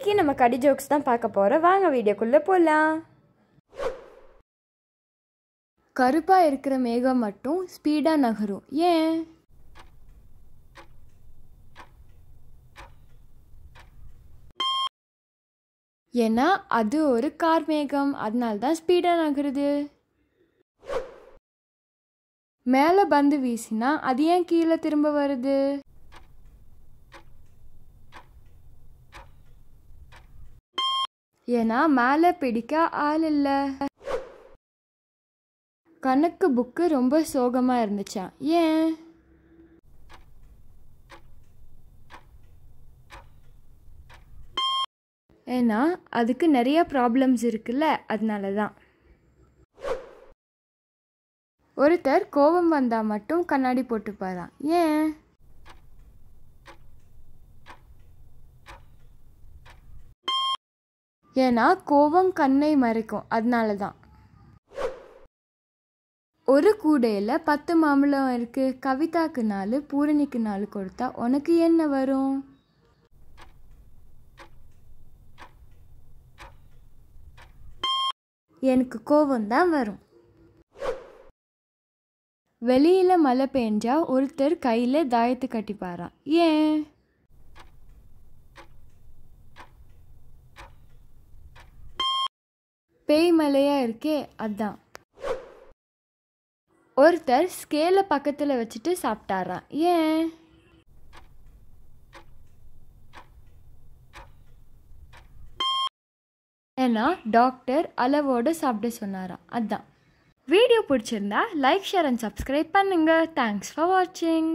இன்னைக்கு நம்ம கடி ஜோக்ஸ் தான் பார்க்க போகிறோம். வாங்க வீடியோக்குள்ளே போகலாம். கருப்பாக இருக்கிற மேகம் மட்டும் ஸ்பீடாக நகரும், ஏன்? ஏன்னா அது ஒரு கார் மேகம், அதனால தான் ஸ்பீடாக நகருது. மேலே பந்து வீசினா அது ஏன் கீழே திரும்ப வருது? ஏன்னா மேலே பிடிக்க ஆள் இல்லை. கணக்கு புக்கு ரொம்ப சோகமாக இருந்துச்சா, ஏன்? ஏன்னா அதுக்கு நிறைய ப்ராப்ளம்ஸ் இருக்குல்ல, அதனால தான். ஒருத்தர் கோபம் வந்தால் மட்டும் கண்ணாடி போட்டுப்பாராம், ஏன்? ஏன்னா கோபம் கண்ணை மறைக்கும், அதனால தான். ஒரு கூடையில் 10 மாம்பழம் இருக்கு. கவிதாக்கு 4, பூரணிக்கு 4 கொடுத்தா உனக்கு என்ன வரும்? எனக்கு கோபம் தான் வரும். வெளியில் மழை பெஞ்சா ஒருத்தர் கையில் தாயத்து கட்டிப்பாராம், ஏன்? பேய் மலையா இருக்கே, அதான். ஒருத்தர் ஸ்கேலை பக்கத்தில் வச்சுட்டு சாப்பிட்டாராம், ஏன்? ஏன்னா டாக்டர் அளவோடு சாப்பிட சொன்னாராம், அதான். வீடியோ பிடிச்சிருந்தா லைக், ஷேர் அண்ட் சப்ஸ்கிரைப் பண்ணுங்க. தேங்க்ஸ் ஃபார் வாட்சிங்.